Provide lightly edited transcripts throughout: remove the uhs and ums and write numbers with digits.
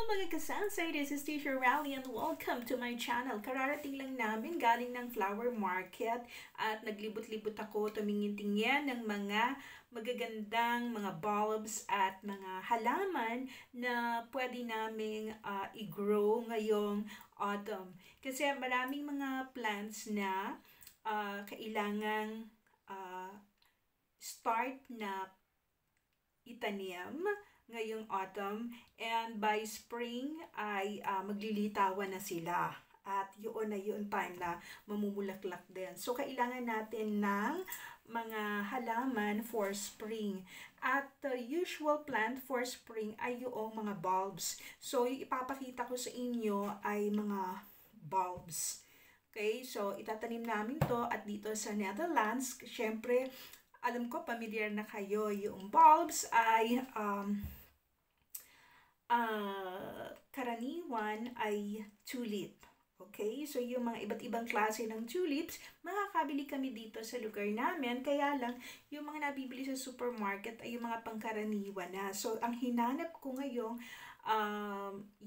mga kasansay, this is Teacher Rally and welcome to my channel. Kararating lang namin galing ng flower market at naglibot-libot ako tumingin-tingin ng mga magagandang mga bulbs at mga halaman na pwede naming i-grow ngayong autumn. Kasi maraming mga plants na kailangang start na itanim ngayong autumn, and by spring ay maglilitawan na sila. At yun na yun time na mamumulaklak din. So, kailangan natin ng mga halaman for spring. At the usual plant for spring ay yung mga bulbs. So, yung ipapakita ko sa inyo ay mga bulbs. Okay, so itatanim namin to at dito sa Netherlands, syempre, alam ko, familiar na kayo. Yung bulbs ay karaniwan ay tulip. Okay? So, yung mga iba't ibang klase ng tulips, makakabili kami dito sa lugar namin. Kaya lang, yung mga nabibili sa supermarket ay yung mga pangkaraniwan na. So, ang hinanap ko ngayong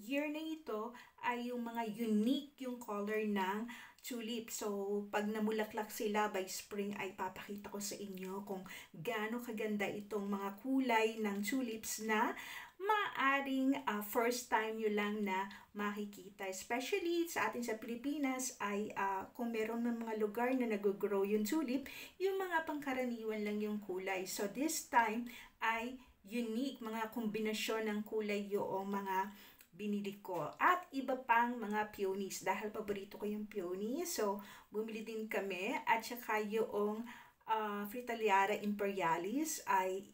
year na ito ay yung mga unique yung color ng tulip. So, pag namulaklak sila by spring ay papakita ko sa inyo kung gaano kaganda itong mga kulay ng tulips na maaring first time nyo lang na makikita. Especially sa atin sa Pilipinas ay kung meron ng mga lugar na nag-grow yung tulip, yung mga pangkaraniwan lang yung kulay. So, this time ay unique, mga kombinasyon ng kulay yung mga binili ko. At iba pang mga peonies. Dahil paborito ko yung peonies, so bumili din kami. At saka yung Fritillaria imperialis ay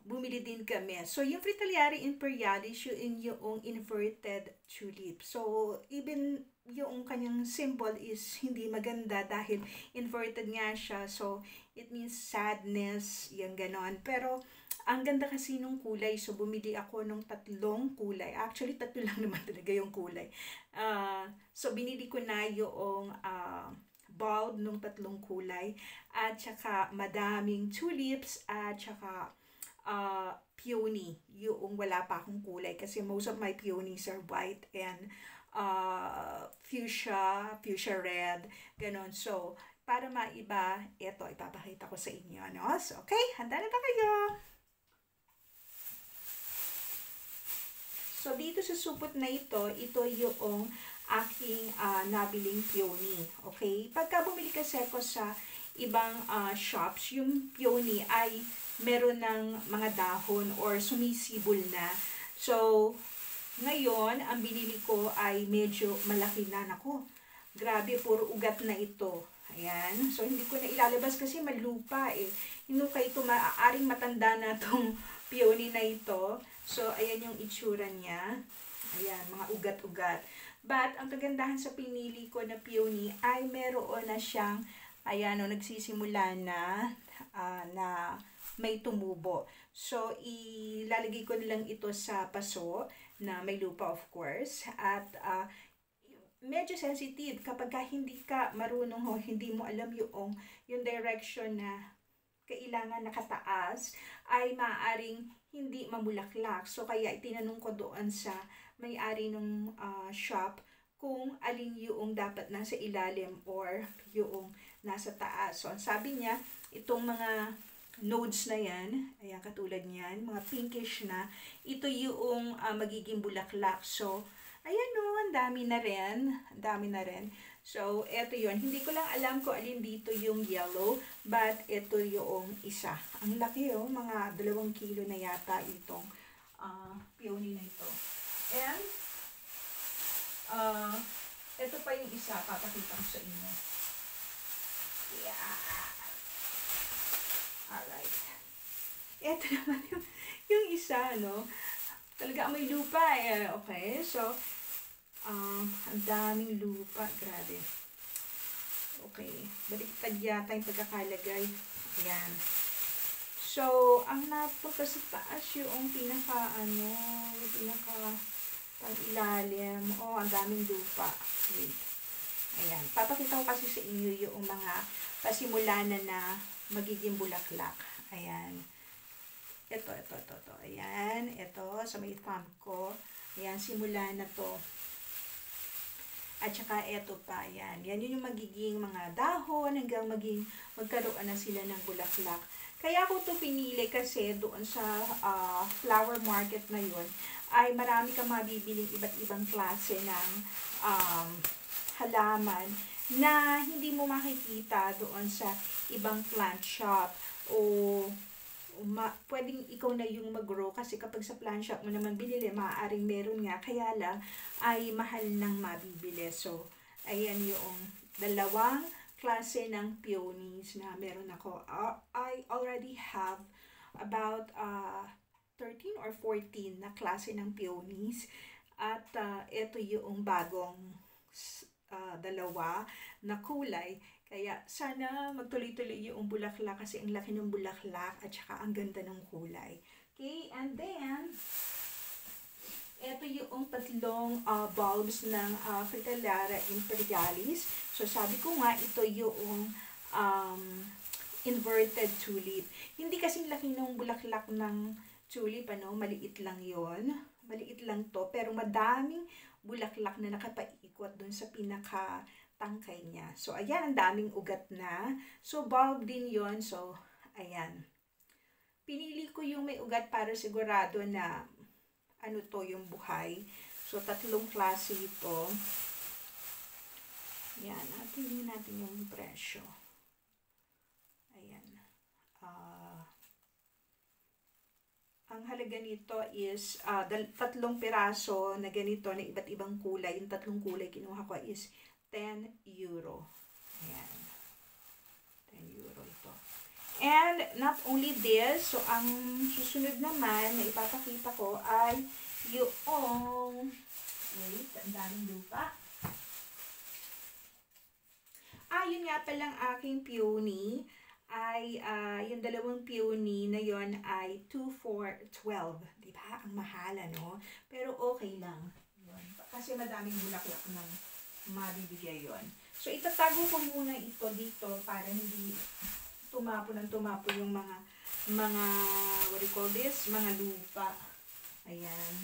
bumili din kami. So, yung Fritillaria imperialis, yung inverted tulip. So, even yung kanyang symbol is hindi maganda dahil inverted nga siya. So, it means sadness, yung ganon. Pero, ang ganda kasi nung kulay. So, bumili ako ng 3 kulay. Actually, 3 lang naman talaga yung kulay. So, binili ko na yung bulb nung 3 kulay. At saka, madaming tulips. At saka, peony, yung wala pa akong kulay kasi most of my peonies are white and fuchsia red, ganon. So, para maiba, ito, ipapakita ko sa inyo, no? So, okay, handa na ba kayo? So, dito sa supot na ito yung aking nabiling peony, okay? Pagka bumili kasi ako sa ibang shops, yung peony ay meron ng mga dahon or sumisibol na. So, ngayon, ang binili ko ay medyo malaki na. Nako, grabe, puro ugat na ito. Ayan. So, hindi ko na ilalabas kasi malupa eh. Hinukay ito, maaaring matanda na itong peony na ito. So, ayan yung itsura niya. Ayan, mga ugat-ugat. But, ang kagandahan sa pinili ko na peony ay meron na siyang, ayan, nagsisimula na, na may tumubo. So, ilalagay ko nilang ito sa paso na may lupa, of course. At, medyo sensitive kapag hindi ka marunong o hindi mo alam yung direction na kailangan nakataas, ay maaaring hindi mamulaklak. So, kaya itinanong ko doon sa may-ari ng shop kung alin yung dapat nasa ilalim or yung nasa taas. So, ang sabi niya, itong mga nodes na yan, ayan, katulad niyan, mga pinkish na, ito yung magiging bulaklak. So, ayan o, ang dami na rin. So, eto yun. Hindi ko lang alam kung alin dito yung yellow, but ito yung isa. Ang laki o, mga 2 kilo na yata itong peony na ito. And, ito pa yung isa, papakita ko sa inyo. Yeah. Alright. Ito naman yung isa, no? Talaga may lupa eh. Okay, so, ang daming lupa. Grabe. Okay. Baliktad yata yung pagkakalagay. Ayan. So, ang napunta sa taas yung yung pang ilalim. Oh, ang daming lupa. Wait. Ayan. Papakita ko kasi sa inyo yung mga pasimulanan na magiging bulaklak. Ayan. Ito. Ayan. Ito, sa may thumb ko. Ayan, simula na to. At saka eto pa, yan. Yan yun yung magiging mga dahon hanggang magkaroon na sila ng bulaklak. Kaya ako to pinili kasi doon sa flower market na yun ay marami kang mabibiling iba't ibang klase ng halaman na hindi mo makikita doon sa ibang plant shop o pwedeng ikaw na yung mag-grow kasi kapag sa plant shop mo naman binili, maaaring meron nga, kaya lang ay mahal nang mabibili. So, ayan yung dalawang klase ng peonies na meron ako. I already have about 13 or 14 na klase ng peonies at ito yung bagong dalawa na kulay. Kaya sana magtuloy-tuloy yung bulaklak kasi ang laki ng bulaklak at saka ang ganda ng kulay. Okay, and then ito yung tatlong bulbs ng Fritillaria imperialis. So sabi ko nga ito yung inverted tulip. Hindi kasing laki ng bulaklak ng tulip, ano, maliit lang yon. Maliit lang to, pero madaming bulaklak na nakapaikot dun sa pinaka tangkay niya. So, ayan, ang daming ugat na. So, bulb din yon. So, ayan. Pinili ko yung may ugat para sigurado na ano to, yung buhay. So, tatlong klase ito. Ayan, tingnan natin yung presyo. Ayan. Ang halaga nito is tatlong piraso na ganito na iba't ibang kulay. Yung tatlong kulay kinuha ko is 10 euro. Ayan. 10 euro ito. And not only this, so ang susunod naman na ipapakita ko ay yung, wait, ang daming lupa. Yun nga palang aking peony ay yung dalawang peony na yon ay 2 for 12. Diba? Ang mahal, ano? Pero okay lang. Yun. Kasi madaming bulaklak ng mabibigay yon. So, itatago ko muna ito dito para hindi tumapo yung mga what do you call this? Mga lupa. Ayan.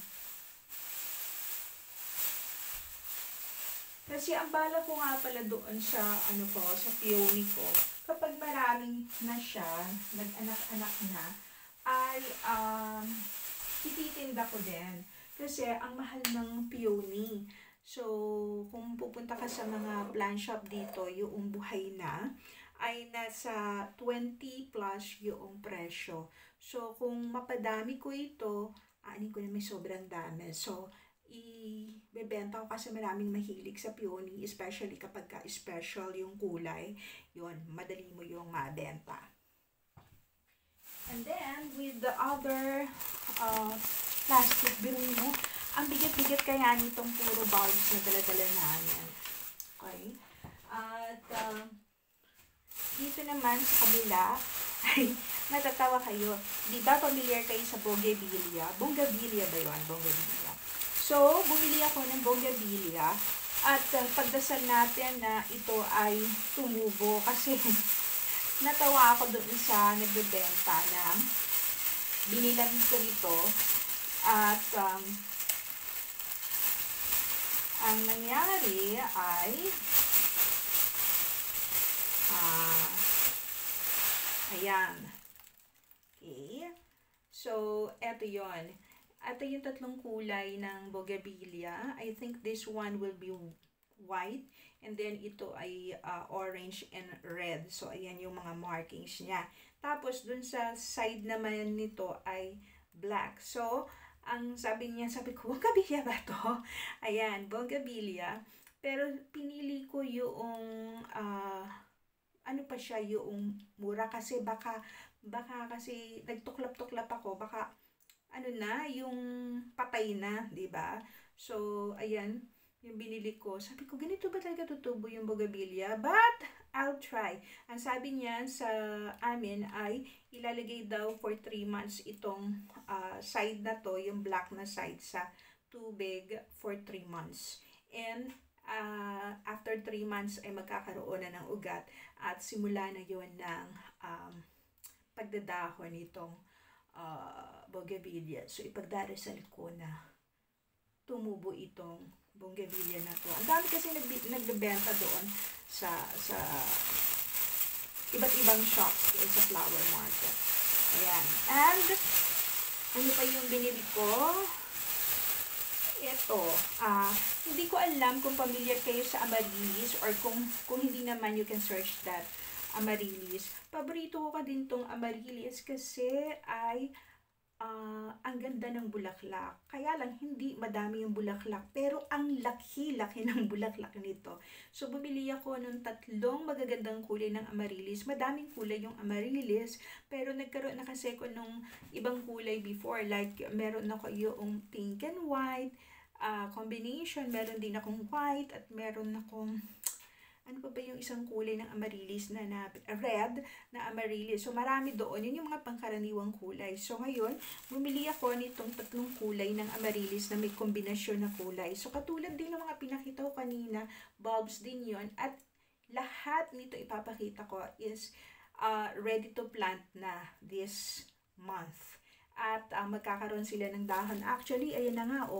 Kasi ang bala ko nga pala doon sa sa peony ko, kapag maraming na siya, nag-anak-anak na, ay ititinda ko din. Kasi ang mahal ng peony. So, kung pupunta ka sa mga plant shop dito, yung buhay na, ay nasa 20 plus yung presyo. So, kung mapadami ko ito, aanin ko na may sobrang dami. So, ibebenta ko kasi maraming mahilig sa peony, especially kapag special yung kulay, yun, madali mo yung mabenta. And then, with the other plastic, biruin mo, ang bigat-bigat kaya nitong puro bulbs na dala-dala namin. Okay? At, dito naman sa kabila, ay, matatawa kayo. Di ba familiar kayo sa bougainvillea? Bougainvillea ba yun? Bougainvillea. So, bumili ako ng bougainvillea at pagdasal natin na ito ay tumubo kasi natawa ako doon sa nagbebenta na binilan ko nito at ang nangyari ay ayan. Okay. So, eto yon. Ito yung tatlong kulay ng bougainvillea. I think this one will be white. And then, ito ay orange and red. So, ayan yung mga markings niya. Tapos, dun sa side naman nito ay black. So, ang sabi ko, bougainvillea ba to? Ayan, bougainvillea. Pero, pinili ko yung, ano pa siya, yung mura. Kasi baka kasi nagtuklap-tuklap ako. Baka, yung patay na, di ba? So, ayan, yung binili ko. Sabi ko, ganito ba talaga tutubo yung bougainvillea? But, I'll try. Ang sabi niya sa amin ay ilalagay daw for 3 months itong side na to, yung black na side sa tubig for 3 months. And, after 3 months ay magkakaroon na ng ugat at simula na yon ng pagdadahon nitong bougainvillea. So, ipagdarasal ko na tumubo itong bougainvillea na to. Ang dami kasi nagbebenta doon sa iba't ibang shops doon sa flower market. Ayan. And, ano pa yung binili ko? Ito. Hindi ko alam kung familiar kayo sa amaryllis or kung hindi naman, you can search that amaryllis. Paborito ko ka din tong amaryllis kasi ay ang ganda ng bulaklak. Kaya lang, hindi madami yung bulaklak. Pero ang laki-laki ng bulaklak nito. So, bumili ako ng 3 magagandang kulay ng amaryllis. Madaming kulay yung amaryllis. Pero nagkaroon na kasi ko nung ibang kulay before. Like, meron ako yung pink and white combination. Meron din akong white at meron akong ano pa ba yung isang kulay ng amaryllis na red na amaryllis. So, marami doon. Yun yung mga pangkaraniwang kulay. So, ngayon, bumili ako nitong 3 kulay ng amaryllis na may kombinasyon na kulay. So, katulad din ng mga pinakita ko kanina, bulbs din yon. At lahat nito ipapakita ko is ready to plant na this month. At magkakaroon sila ng dahon. Actually, ayan na nga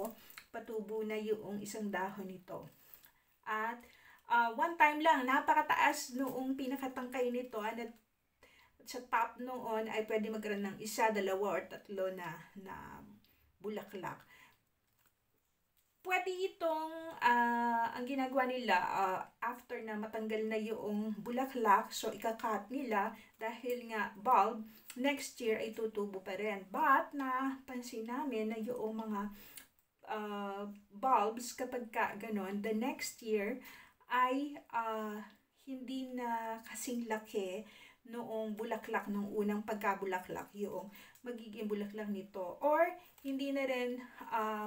patubo na yung isang dahon nito. At one time lang, napakataas noong pinakatangkay nito. At sa top noon ay pwede magkaroon ng 1, 2, or 3 na bulaklak. Pwede itong, ang ginagawa nila, after na matanggal na yung bulaklak, so ikakat nila dahil nga bulb, next year ay tutubo pa rin. But, napansin namin na yung mga bulbs, kapag ganon, the next year, ay hindi na kasing laki noong bulaklak, noong unang pagkabulaklak, yung magiging bulaklak nito. Or, hindi na rin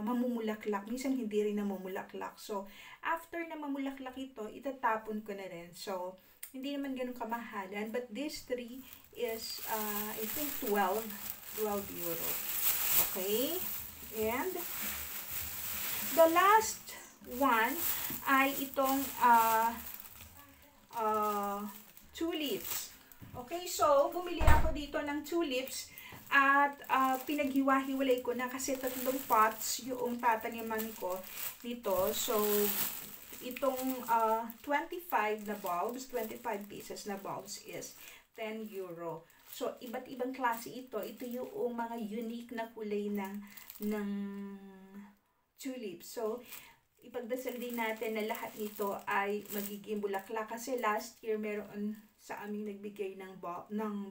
mamumulaklak. Minsan, hindi rin namumulaklak. So, after na mamulaklak ito, itatapon ko na rin. So, hindi naman ganun kamahalan. But this 3 is, I think, 12 euro. Okay? And, the last one ay itong tulips. Okay, so bumili ako dito ng tulips at pinaghiwa-hiwalay ko na kasi 3 pots yung tataniman ko dito. So, itong 25 na bulbs, 25 pieces na bulbs is 10 euro. So, iba't ibang klase ito. Ito yung mga unique na kulay ng tulips. So, ipagdasal din natin na lahat nito ay magiging bulaklak kasi last year meron sa aming nagbigay ng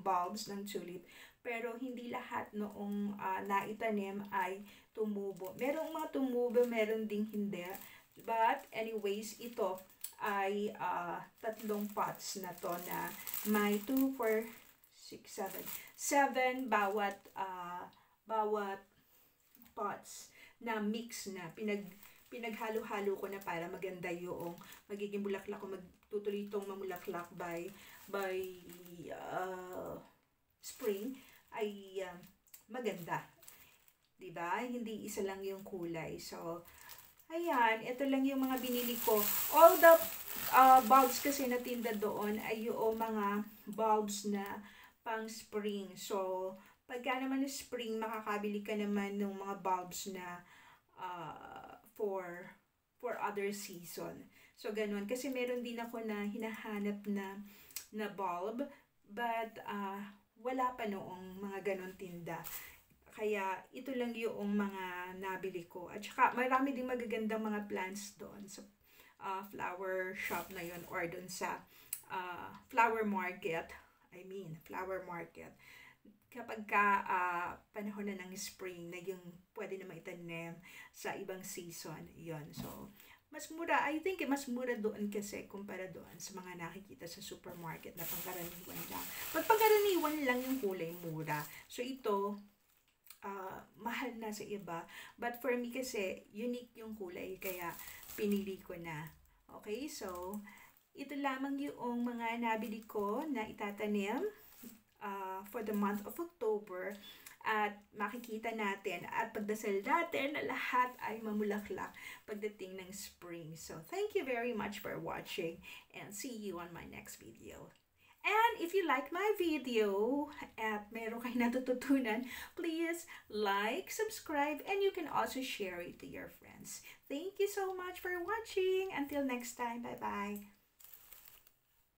bulbs ng tulip pero hindi lahat noong naitanim ay tumubo. Merong mga tumubo, meron ding hindi. But anyways, ito ay 3 pots na to na may 2, 4, 6, 7 bawat pots na mix na pinaghalo-halo ko na para maganda yung magiging bulaklak ko, magtutuloy itong mamulaklak by spring ay maganda. Diba? Hindi isa lang yung kulay. So, ayan, ito lang yung mga binili ko. All the bulbs kasi na tinda doon ay yung mga bulbs na pang spring. So, pagka naman spring, makakabili ka naman ng mga bulbs na for other season. So, ganun. Kasi meron din ako na hinahanap na bulb, but wala pa noong mga ganun tinda. Kaya, ito lang yung mga nabili ko. At saka, marami din magagandang mga plants doon sa flower shop na yun or doon sa flower market. Flower market. Kapag panahon na ng spring na yung pwede na maitanim sa ibang season, yon. So, mas mura. I think mas mura doon kasi kumpara doon sa mga nakikita sa supermarket na pangkaraniwan lang. Pag pangkaraniwan lang yung kulay mura. So, ito, mahal na sa iba. But for me kasi, unique yung kulay. Kaya, pinili ko na. Okay, so, ito lamang yung mga nabili ko na itatanim for the month of October at makikita natin at pagdasal natin na lahat ay mamulaklak pagdating ng spring. So, thank you very much for watching and see you on my next video. And if you like my video at meron kayo natututunan, please like, subscribe, and you can also share it to your friends. Thank you so much for watching. Until next time, bye-bye.